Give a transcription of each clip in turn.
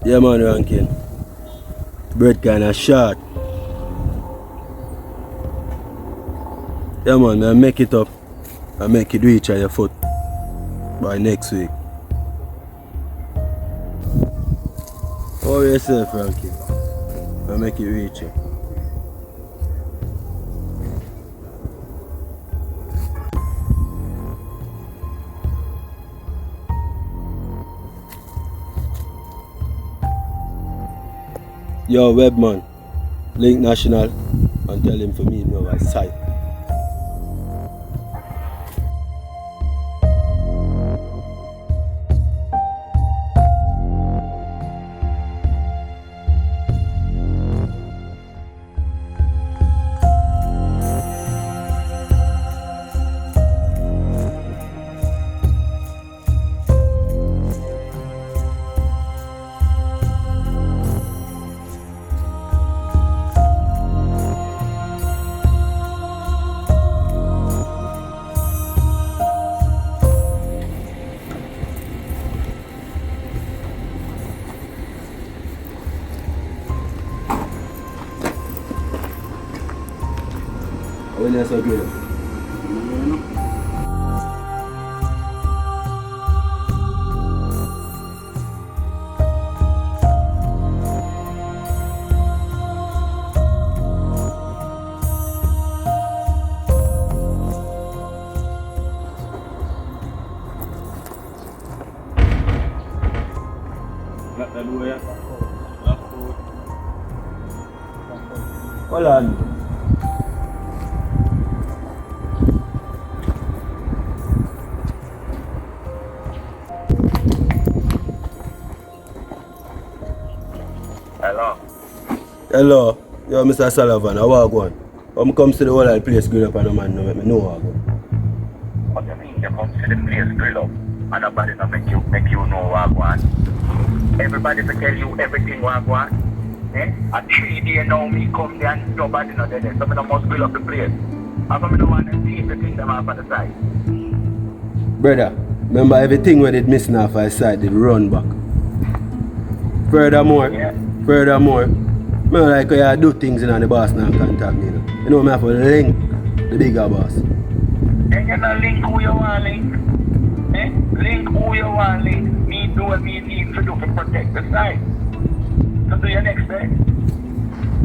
Yeah man, ranking. Bread kinda short. Yeah man, I make it up. I make it reach at your foot by next week. How yourself, Frankie? I make it reach you. Yo, Webman, link National and tell him for me know my site. When you so good. Nak dah dua ya. Hold on. Hello, yo Mr. Sullivan, how are you going? I'm come to the whole of the place grill up and no man no make me know how I go. What do you mean you come to the place grill up and nobody no make you know what I want? Everybody to tell you everything what I want. Eh? At 3 days now me come there and nobody no there. So I must grill up the place. How come I don't want to see everything them off on the side? Brother, remember everything when it missing off our side, it run back. Furthermore, I like how you do things and the boss now contact me. You know, I have to link the bigger boss. And you not link who you want link. Eh? Link who you want link. Me do what me need to do to protect the site. So do your next thing.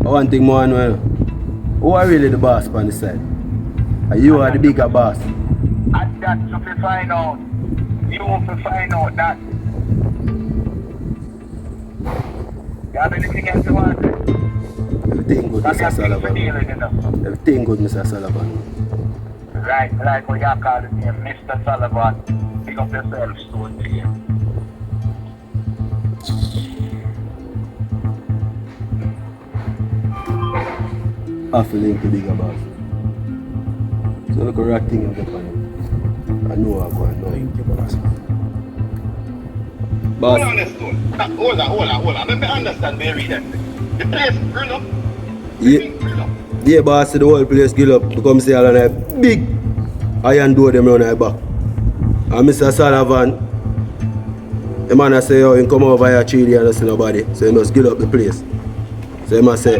One thing more, who are really the boss on the side? You are the bigger boss. And that's to find out. You have to find out that. You have anything else you want? Everything good, Mr. Sullivan. Everything good, Mr. Sullivan. Right, like what you call the name, Mr. Sullivan. Pick up yourself, stone to him. I feel like the bigger boss. So look at that thing in Japan. I know I'm going now. Thank you, boss. Boss. Hold on. Let me understand where you read that. The place grill up. Yeah, boss, the whole place grill up. Become say all on a big iron door them round our back. And Mr. Sullivan, the man say, oh, he come over here 3 days and don't see nobody. So he must grill up the place. So he must say,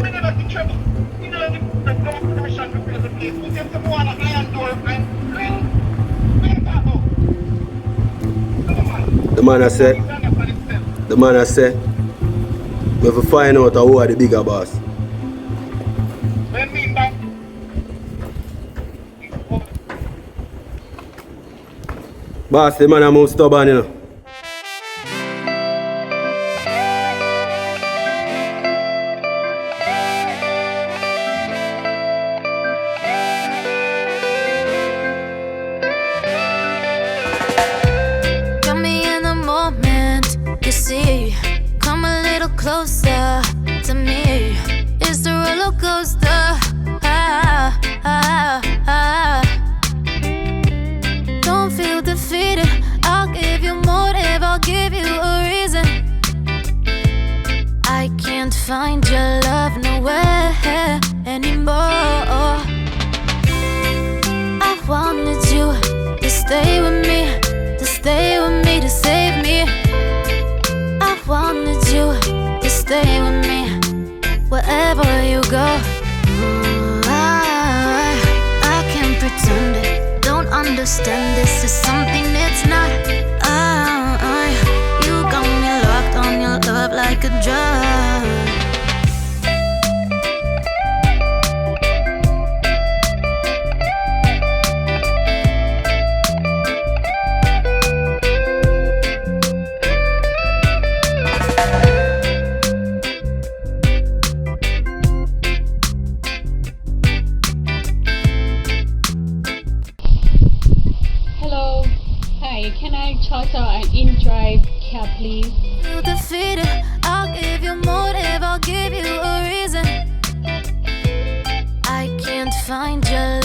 the man has said, we have to find out who are the bigger boss. Boss, the man is more stubborn, you know. Got me in the moment, you see. Come a little closer to me. It's the roller coaster. Don't feel defeated. I'll give you more. send it. Don't understand, this is something that's not. You got me locked on your love like a drug. Hello. Hi, can I charter an in-drive cab, please? You defeated, I'll give you motive, I'll give you a reason. I can't find your